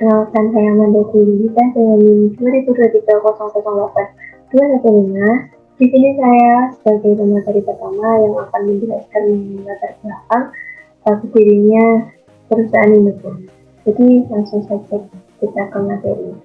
Perkenalkan, saya Amanda Kulita dengan NIM 2023008215. Di sini saya sebagai pemateri pertama yang akan menjelaskan mengenai latar belakang berdirinya perusahaan Indofood. Jadi langsung saja kita ke materi.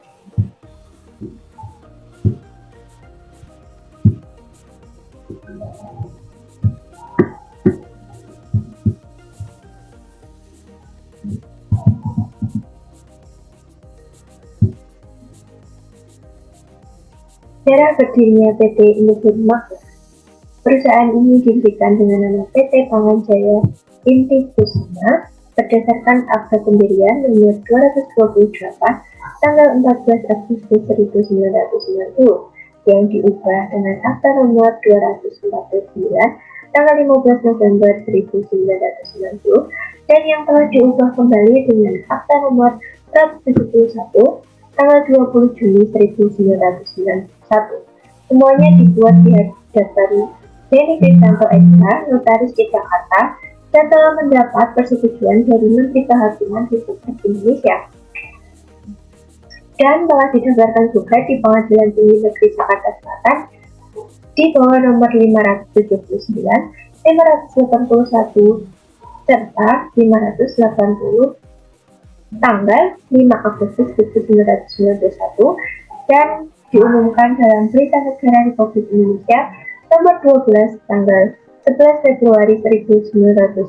Sejarah berdirinya PT Indofood Makmur. Perusahaan ini didirikan dengan nama PT Pangan Jaya Inti Kusuma berdasarkan Akta Pendirian nomor 228 tanggal 14 Agustus 1990 yang diubah dengan Akta nomor 249 tanggal 15 November 1990 dan yang telah diubah kembali dengan Akta nomor 171 tanggal 20 Juni 1991. Semuanya dibuat di hadapan Denny Kristanto SH, Notaris di Jakarta, dan telah mendapat persetujuan dari Menteri Kehakiman Republik Indonesia. Dan telah didaftarkan juga di Pengadilan Tinggi Negeri Jakarta Selatan di bawah nomor 579, 581, serta 580 tanggal 5 Agustus 1991 dan diumumkan dalam Berita Negara Republik Indonesia nomor 12 tanggal 11 Februari 1992,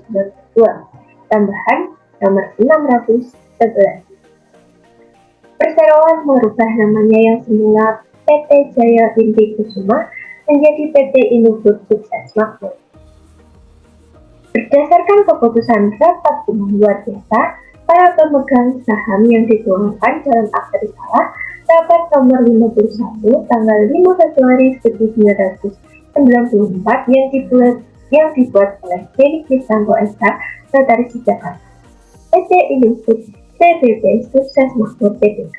tambahan nomor 611. Perseroan merubah namanya yang semula PT Jaya Inti Kusuma menjadi PT Indofood Sukses Makmur. Berdasarkan keputusan rapat umum luar biasa, para pemegang saham yang dituangkan dalam akta risalah rapat nomor 51 tanggal 5 Februari 1994 yang dibuat oleh Denny Kristanto SH, Notaris di Jakarta. PT Indofood CBP Sukses Makmur Tbk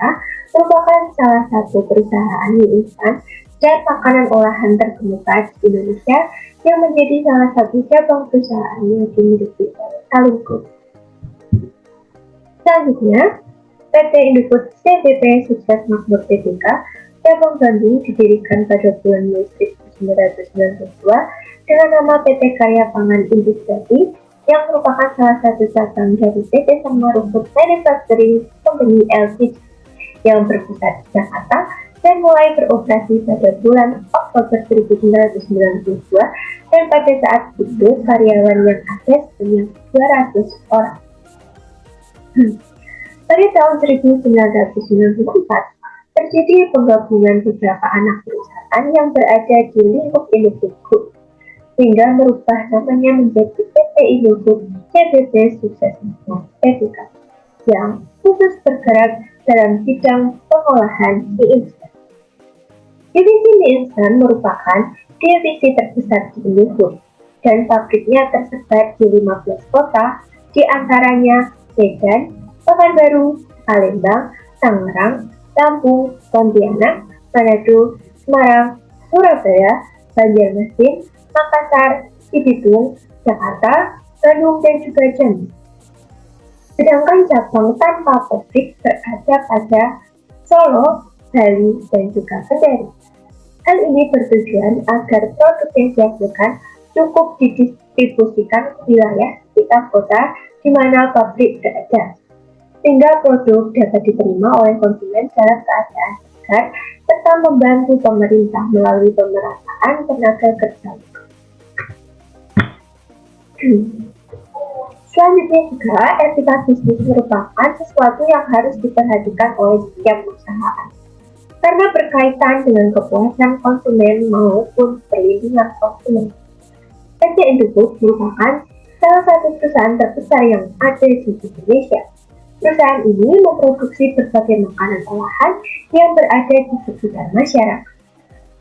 merupakan salah satu perusahaan mie instan dan makanan olahan terkemuka di Indonesia yang menjadi salah satu cabang perusahaan yang dimiliki oleh Salim Group. Selanjutnya, PT Indofood CBP Sukses Makmur Tbk cabang Bandung didirikan pada bulan Mei 1992 dengan nama PT Karya Pangan Industriati yang merupakan salah satu cabang dari PT Samarufood Manufacturing Company Ltd yang berpusat di Jakarta dan mulai beroperasi pada bulan Oktober 1992 dan pada saat itu karyawan yang ada sebanyak 200 orang. Pada tahun 1994, terjadi penggabungan beberapa anak perusahaan yang berada di lingkup Indofood Group, sehingga merubah namanya menjadi PT Indofood CBP Sukses Makmur Tbk, yang khusus bergerak dalam bidang pengolahan mie instan. Divisi mie instan merupakan divisi terbesar di Indofood, dan pabriknya tersebar di 15 kota, di antaranya Medan, Pekanbaru, Palembang, Tangerang, Lampung, Pontianak, Manado, Semarang, Surabaya, Banjarmasin, Makassar, Cibitung, Jakarta, Bandung, dan juga Jambi. Sedangkan cabang tanpa pabrik berada pada Solo, Bali, dan juga Kendari. Hal ini bertujuan agar produk yang dihasilkan cukup didistribusikan ke wilayah sekitar kota di mana pabrik berada, sehingga produk dapat diterima oleh konsumen dalam keadaan segar serta membantu pemerintah melalui pemerataan tenaga kerja. Selanjutnya juga, etika bisnis merupakan sesuatu yang harus diperhatikan oleh setiap perusahaan karena berkaitan dengan kepuasan konsumen maupun perlindungan konsumen. PT Indofood merupakan salah satu perusahaan terbesar yang ada di Indonesia. Perusahaan ini memproduksi berbagai makanan olahan yang berada di sekitar masyarakat.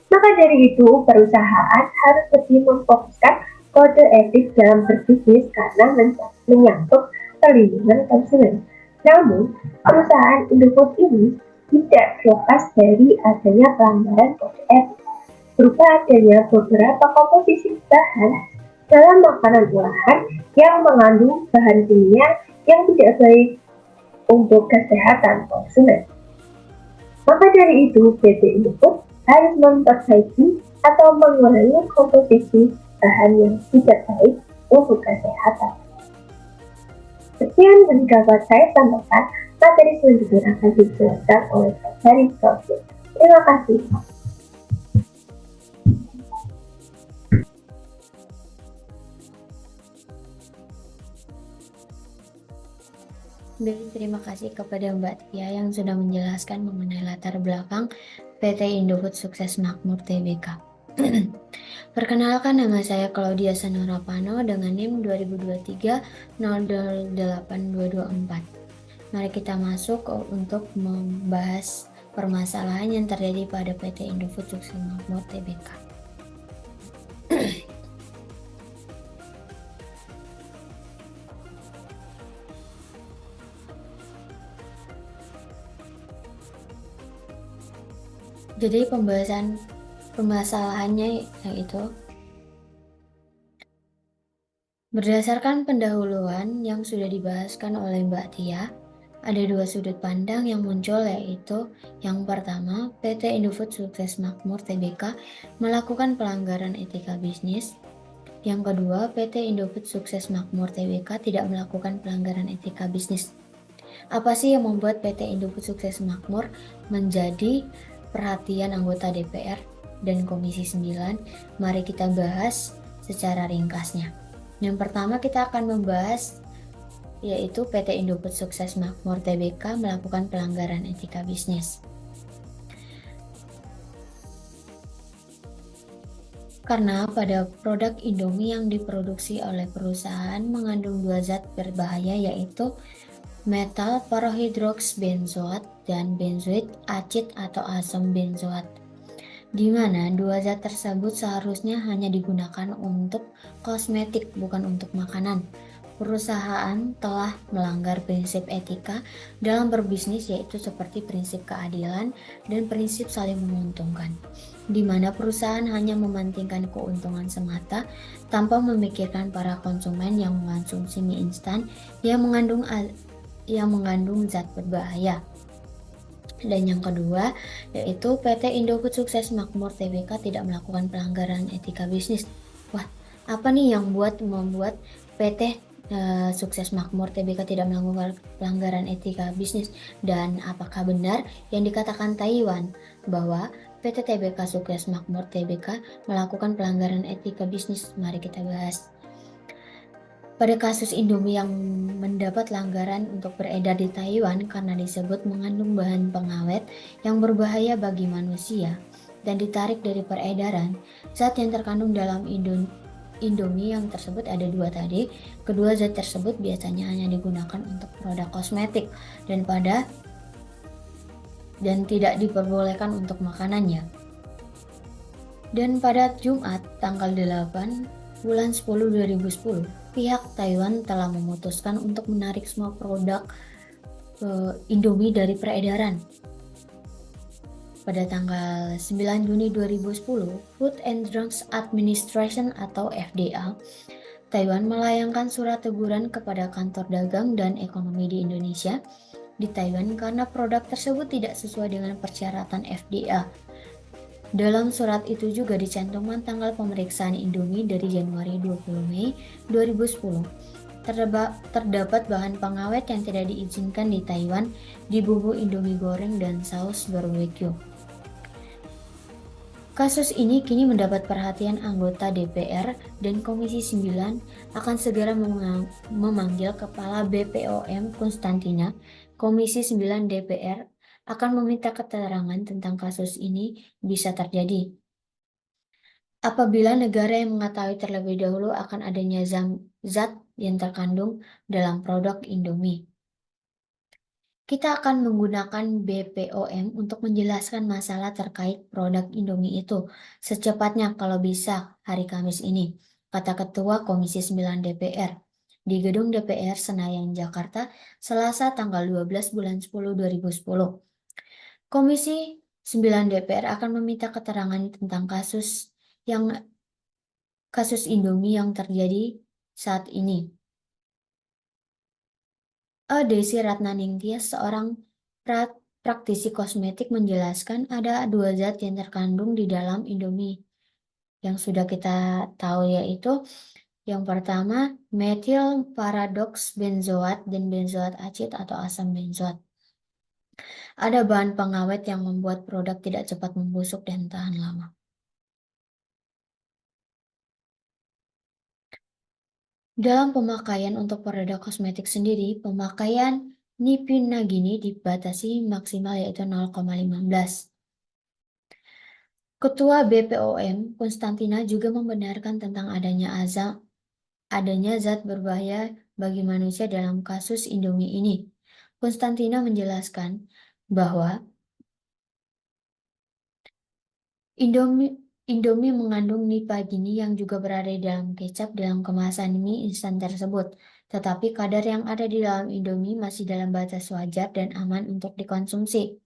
Maka dari itu, perusahaan harus lebih memfokuskan kode etik dalam berbisnis karena menyangkut perlindungan konsumen. Namun, perusahaan Indofood ini tidak terlepas dari adanya pelanggaran kode etik, berupa adanya beberapa komposisi bahan dalam makanan olahan yang mengandung bahan kimia yang tidak baik untuk kesehatan konsumen. Maka dari itu, PT Indofood harus memperbaiki atau mengurangi komposisi bahan yang tidak baik untuk kesehatan. Sekian yang dapat saya tambahkan. Materi selanjutnya akan dijelaskan oleh Pak Heri Taufik. Terima kasih. Baik, terima kasih kepada Mbak Tia yang sudah menjelaskan mengenai latar belakang PT Indofood Sukses Makmur Tbk. Perkenalkan, nama saya Claudia Sanorapano dengan NIM 2023-008224. Mari kita masuk untuk membahas permasalahan yang terjadi pada PT Indofood Sukses Makmur Tbk. Jadi pembahasan permasalahannya yaitu berdasarkan pendahuluan yang sudah dibahaskan oleh Mbak Tia, ada dua sudut pandang yang muncul, yaitu yang pertama, PT Indofood Sukses Makmur Tbk melakukan pelanggaran etika bisnis. Yang kedua, PT Indofood Sukses Makmur Tbk tidak melakukan pelanggaran etika bisnis. Apa sih yang membuat PT Indofood Sukses Makmur menjadi perhatian anggota DPR dan Komisi 9? Mari kita bahas secara ringkasnya. Yang pertama kita akan membahas yaitu PT Indofood Sukses Makmur Tbk melakukan pelanggaran etika bisnis. Karena pada produk Indomie yang diproduksi oleh perusahaan mengandung dua zat berbahaya, yaitu metal parohidroksbenzoat dan benzoid acid atau asam benzoat, di mana dua zat tersebut seharusnya hanya digunakan untuk kosmetik, bukan untuk makanan. Perusahaan telah melanggar prinsip etika dalam berbisnis, yaitu seperti prinsip keadilan dan prinsip saling menguntungkan, di mana perusahaan hanya mementingkan keuntungan semata tanpa memikirkan para konsumen yang mengonsumsi mie instan yang mengandung zat berbahaya. Dan yang kedua, yaitu PT Indofood Sukses Makmur Tbk tidak melakukan pelanggaran etika bisnis. Wah, apa nih yang membuat PT Sukses Makmur Tbk tidak melakukan pelanggaran etika bisnis? Dan apakah benar yang dikatakan Taiwan bahwa PT TBK Sukses Makmur Tbk melakukan pelanggaran etika bisnis? Mari kita bahas. Pada kasus Indomie yang mendapat langgaran untuk beredar di Taiwan karena disebut mengandung bahan pengawet yang berbahaya bagi manusia dan ditarik dari peredaran, zat yang terkandung dalam Indomie yang tersebut ada dua tadi. Kedua zat tersebut biasanya hanya digunakan untuk produk kosmetik dan tidak diperbolehkan untuk makanannya. Dan pada Jumat tanggal 8 bulan 10 2010, pihak Taiwan telah memutuskan untuk menarik semua produk Indomie dari peredaran. Pada tanggal 9 Juni 2010, Food and Drugs Administration atau FDA Taiwan melayangkan surat teguran kepada kantor dagang dan ekonomi di Indonesia di Taiwan karena produk tersebut tidak sesuai dengan persyaratan FDA. Dalam surat itu juga dicantumkan tanggal pemeriksaan Indomie dari Januari 20 Mei 2010. Terdapat bahan pengawet yang tidak diizinkan di Taiwan di bumbu Indomie goreng dan saus barbecue. Kasus ini kini mendapat perhatian anggota DPR dan Komisi 9 akan segera memanggil Kepala BPOM Konstantina. Komisi 9 DPR akan meminta keterangan tentang kasus ini bisa terjadi apabila negara yang mengetahui terlebih dahulu akan adanya zat yang terkandung dalam produk Indomie. Kita akan menggunakan BPOM untuk menjelaskan masalah terkait produk Indomie itu secepatnya kalau bisa hari Kamis ini, kata Ketua Komisi 9 DPR di Gedung DPR Senayan, Jakarta, Selasa tanggal 12 bulan 10 2010. Komisi 9 DPR akan meminta keterangan tentang kasus Indomie yang terjadi saat ini. Desi Ratnaningtyas, seorang praktisi kosmetik menjelaskan ada 2 zat yang terkandung di dalam Indomie yang sudah kita tahu, yaitu yang pertama metil paradoks benzoat dan benzoat acid atau asam benzoat. Ada bahan pengawet yang membuat produk tidak cepat membusuk dan tahan lama. Dalam pemakaian untuk produk kosmetik sendiri, pemakaian nipinagini dibatasi maksimal yaitu 0,15. Ketua BPOM, Konstantina, juga membenarkan tentang adanya zat berbahaya bagi manusia dalam kasus Indomie ini. Konstantina menjelaskan bahwa Indomie mengandung nipagini yang juga berada di dalam kecap dalam kemasan mie instan tersebut. Tetapi kadar yang ada di dalam Indomie masih dalam batas wajar dan aman untuk dikonsumsi.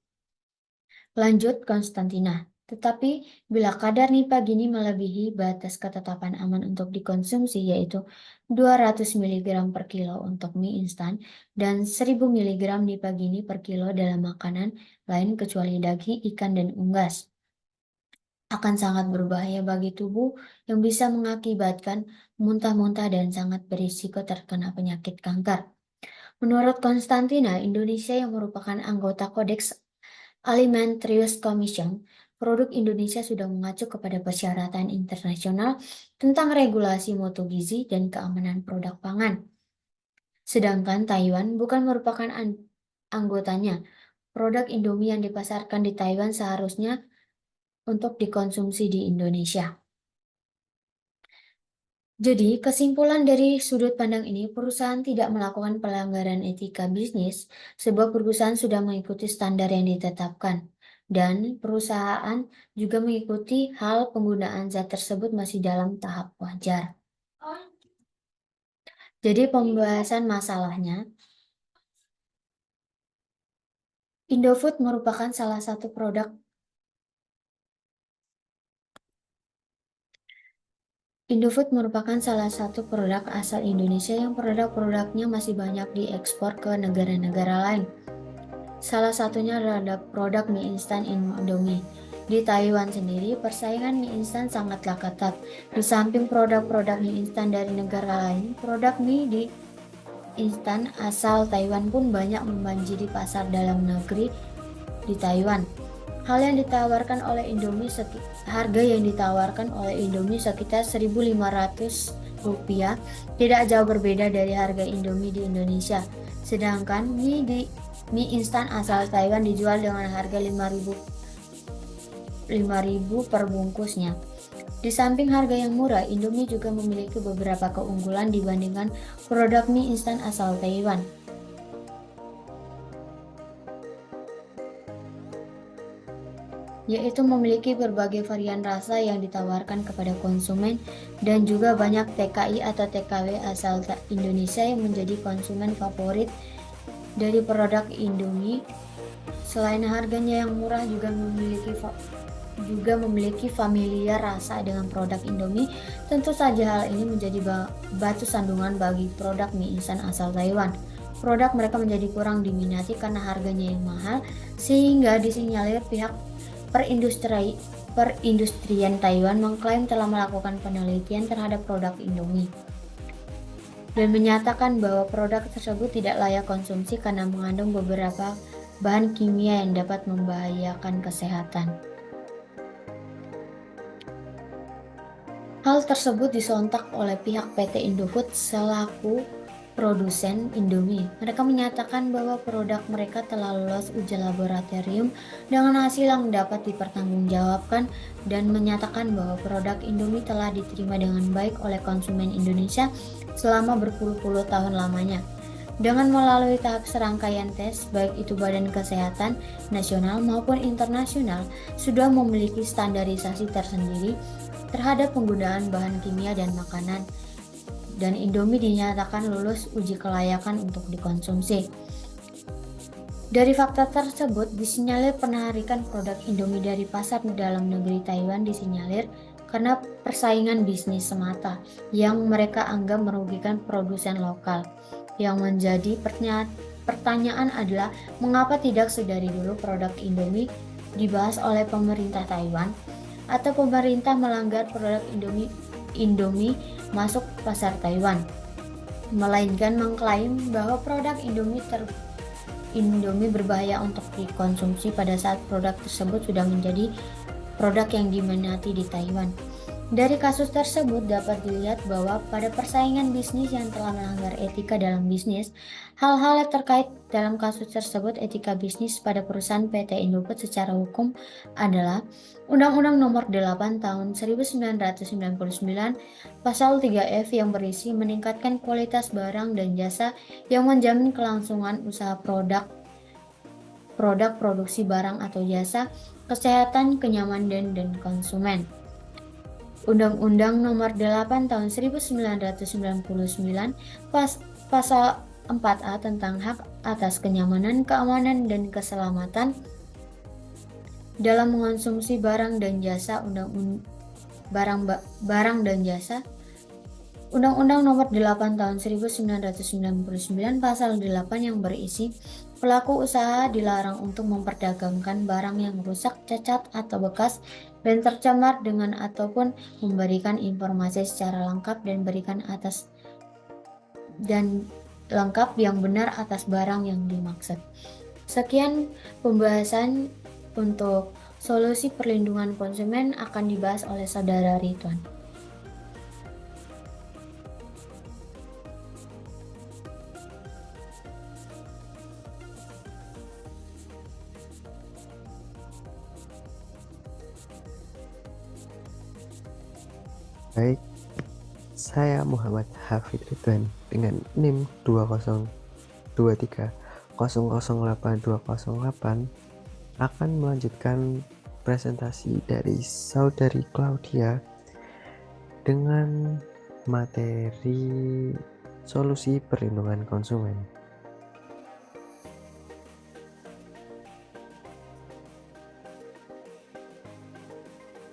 Lanjut Konstantina. Tetapi bila kadar nipagini melebihi batas ketetapan aman untuk dikonsumsi, yaitu 200 mg per kilo untuk mie instan dan 1000 mg nipagini per kilo dalam makanan lain kecuali daging, ikan, dan unggas, akan sangat berbahaya bagi tubuh yang bisa mengakibatkan muntah-muntah dan sangat berisiko terkena penyakit kanker. Menurut Konstantina, Indonesia yang merupakan anggota Codex Alimentarius Commission, produk Indonesia sudah mengacu kepada persyaratan internasional tentang regulasi mutu gizi dan keamanan produk pangan. Sedangkan Taiwan bukan merupakan anggotanya. Produk Indomie yang dipasarkan di Taiwan seharusnya untuk dikonsumsi di Indonesia. Jadi, kesimpulan dari sudut pandang ini, perusahaan tidak melakukan pelanggaran etika bisnis sebab perusahaan sudah mengikuti standar yang ditetapkan. Dan perusahaan juga mengikuti hal penggunaan zat tersebut masih dalam tahap wajar. Jadi pembahasan masalahnya, Indofood merupakan salah satu produk asal Indonesia yang produk-produknya masih banyak diekspor ke negara-negara lain. Salah satunya adalah produk mie instan Indomie. Di Taiwan sendiri, persaingan mie instan sangatlah ketat. Di samping produk-produk mie instan dari negara lain, produk mie instan asal Taiwan pun banyak membanjiri pasar dalam negeri di Taiwan. Harga yang ditawarkan oleh Indomie sekitar Rp1.500 tidak jauh berbeda dari harga Indomie di Indonesia. Sedangkan mie instan asal Taiwan dijual dengan harga Rp5.000 per bungkusnya. Di samping harga yang murah, Indomie juga memiliki beberapa keunggulan dibandingkan produk mie instan asal Taiwan, yaitu memiliki berbagai varian rasa yang ditawarkan kepada konsumen dan juga banyak TKI atau TKW asal Indonesia yang menjadi konsumen favorit dari produk Indomie. Selain harganya yang murah, juga memiliki familiar rasa dengan produk Indomie. Tentu saja hal ini menjadi batu sandungan bagi produk mie instan asal Taiwan. Produk mereka menjadi kurang diminati karena harganya yang mahal, sehingga disinyalir pihak perindustrian Taiwan mengklaim telah melakukan penelitian terhadap produk Indomie dan menyatakan bahwa produk tersebut tidak layak konsumsi karena mengandung beberapa bahan kimia yang dapat membahayakan kesehatan. Hal tersebut disontak oleh pihak PT Indofood selaku produsen Indomie. Mereka menyatakan bahwa produk mereka telah lolos uji laboratorium dengan hasil yang dapat dipertanggungjawabkan dan menyatakan bahwa produk Indomie telah diterima dengan baik oleh konsumen Indonesia selama berpuluh-puluh tahun lamanya. Dengan melalui tahap serangkaian tes, baik itu Badan Kesehatan Nasional maupun internasional, sudah memiliki standarisasi tersendiri terhadap penggunaan bahan kimia dan makanan, dan Indomie dinyatakan lulus uji kelayakan untuk dikonsumsi. Dari fakta tersebut, disinyalir penarikan produk Indomie dari pasar dalam negeri Taiwan disinyalir karena persaingan bisnis semata yang mereka anggap merugikan produsen lokal. Yang menjadi Pertanyaan adalah, mengapa tidak sedari dulu produk Indomie dibahas oleh pemerintah Taiwan, atau pemerintah melanggar produk Indomie masuk pasar Taiwan, melainkan mengklaim bahwa produk Indomie berbahaya untuk dikonsumsi pada saat produk tersebut sudah menjadi produk yang diminati di Taiwan. Dari kasus tersebut dapat dilihat bahwa pada persaingan bisnis yang telah melanggar etika dalam bisnis, hal-hal yang terkait dalam kasus tersebut etika bisnis pada perusahaan PT Indofood secara hukum adalah Undang-Undang Nomor 8 Tahun 1999 Pasal 3F yang berisi meningkatkan kualitas barang dan jasa yang menjamin kelangsungan usaha produk produksi barang atau jasa, kesehatan, kenyamanan, dan konsumen. Undang-Undang Nomor 8 Tahun 1999 Pasal 4A tentang hak atas kenyamanan, keamanan, dan keselamatan dalam mengonsumsi barang dan jasa. Barang dan jasa. Undang-Undang Nomor 8 Tahun 1999 Pasal 8 yang berisi pelaku usaha dilarang untuk memperdagangkan barang yang rusak, cacat, atau bekas dan tercemar dengan ataupun memberikan informasi secara lengkap yang benar atas barang yang dimaksud. Sekian pembahasan untuk solusi perlindungan konsumen akan dibahas oleh Saudara Ridwan. Baik, saya Muhammad Hafid Ridwan dengan NIM 2023008208 akan melanjutkan presentasi dari Saudari Claudia dengan materi solusi perlindungan konsumen.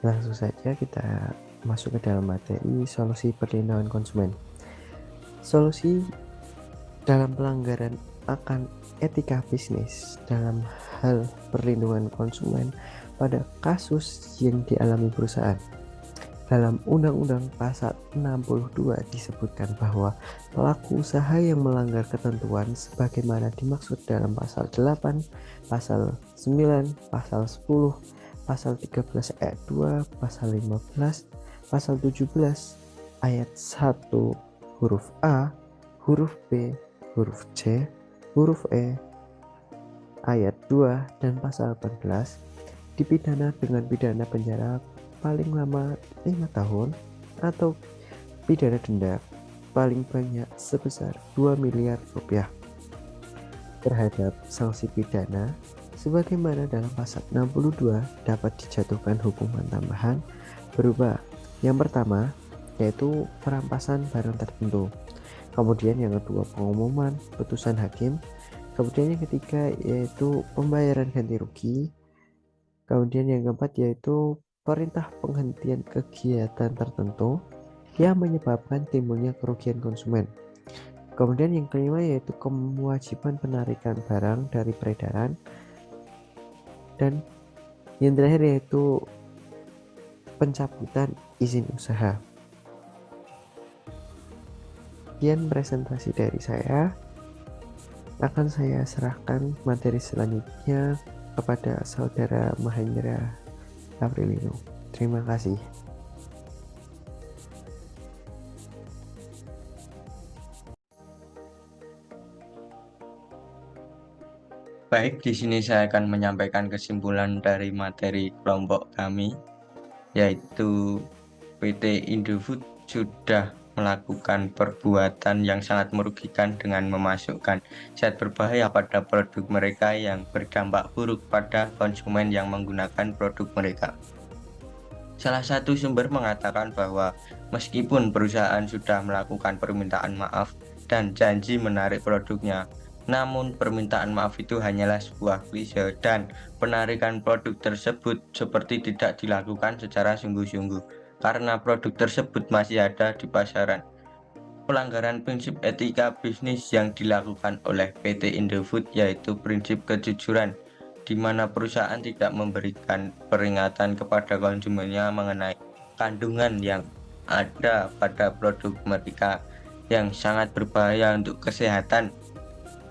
Langsung saja kita masuk ke dalam materi solusi perlindungan konsumen. Solusi dalam pelanggaran akan etika bisnis dalam hal perlindungan konsumen pada kasus yang dialami perusahaan. Dalam Undang-Undang Pasal 62 disebutkan bahwa pelaku usaha yang melanggar ketentuan sebagaimana dimaksud dalam Pasal 8, Pasal 9, Pasal 10, Pasal 13 ayat 2, Pasal 15, Pasal 17 ayat 1 huruf A, huruf B, huruf C, huruf E, ayat 2 dan Pasal 14 dipidana dengan pidana penjara paling lama 5 tahun atau pidana denda paling banyak sebesar 2 miliar rupiah. Terhadap sanksi pidana sebagaimana dalam Pasal 62 dapat dijatuhkan hukuman tambahan berupa yang pertama yaitu perampasan barang tertentu, kemudian yang kedua pengumuman putusan hakim, kemudian yang ketiga yaitu pembayaran ganti rugi, kemudian yang keempat yaitu perintah penghentian kegiatan tertentu yang menyebabkan timbulnya kerugian konsumen, kemudian yang kelima yaitu kewajiban penarikan barang dari peredaran, dan yang terakhir yaitu pencabutan izin usaha. Sekian presentasi dari saya. Akan saya serahkan materi selanjutnya kepada Saudara Mahendra Aprilino. Terima kasih. Baik, di sini saya akan menyampaikan kesimpulan dari materi kelompok kami, yaitu PT Indofood sudah melakukan perbuatan yang sangat merugikan dengan memasukkan zat berbahaya pada produk mereka yang berdampak buruk pada konsumen yang menggunakan produk mereka. Salah satu sumber mengatakan bahwa meskipun perusahaan sudah melakukan permintaan maaf dan janji menarik produknya, namun permintaan maaf itu hanyalah sebuah klise dan penarikan produk tersebut seperti tidak dilakukan secara sungguh-sungguh karena produk tersebut masih ada di pasaran. pelanggaran prinsip etika bisnis yang dilakukan oleh PT Indofood yaitu prinsip kejujuran, di mana perusahaan tidak memberikan peringatan kepada konsumennya mengenai kandungan yang ada pada produk mereka yang sangat berbahaya untuk kesehatan,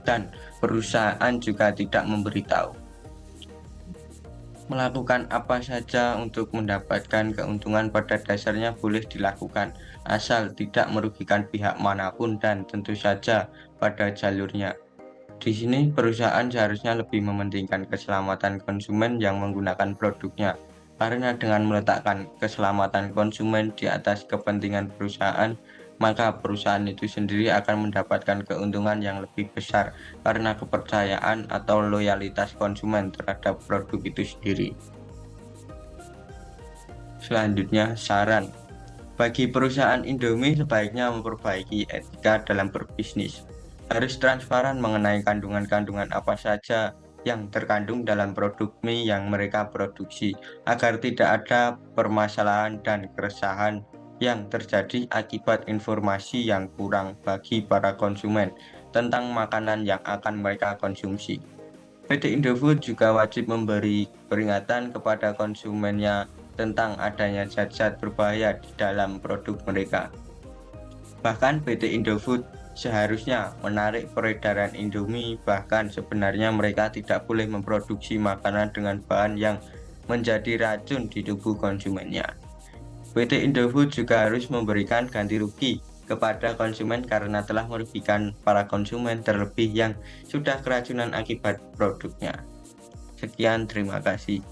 dan perusahaan juga tidak memberitahu. Melakukan apa saja untuk mendapatkan keuntungan pada dasarnya boleh dilakukan, asal tidak merugikan pihak manapun dan tentu saja pada jalurnya. Di sini perusahaan seharusnya lebih mementingkan keselamatan konsumen yang menggunakan produknya, karena dengan meletakkan keselamatan konsumen di atas kepentingan perusahaan, maka perusahaan itu sendiri akan mendapatkan keuntungan yang lebih besar karena kepercayaan atau loyalitas konsumen terhadap produk itu sendiri. Selanjutnya, saran. Bagi perusahaan Indomie sebaiknya memperbaiki etika dalam berbisnis. Harus transparan mengenai kandungan-kandungan apa saja yang terkandung dalam produk mie yang mereka produksi, agar tidak ada permasalahan dan keresahan yang terjadi akibat informasi yang kurang bagi para konsumen tentang makanan yang akan mereka konsumsi. PT Indofood juga wajib memberi peringatan kepada konsumennya tentang adanya zat-zat berbahaya di dalam produk mereka. Bahkan PT Indofood seharusnya menarik peredaran Indomie, bahkan sebenarnya mereka tidak boleh memproduksi makanan dengan bahan yang menjadi racun di tubuh konsumennya. PT Indofood juga harus memberikan ganti rugi kepada konsumen karena telah merugikan para konsumen, terlebih yang sudah keracunan akibat produknya. Sekian, terima kasih.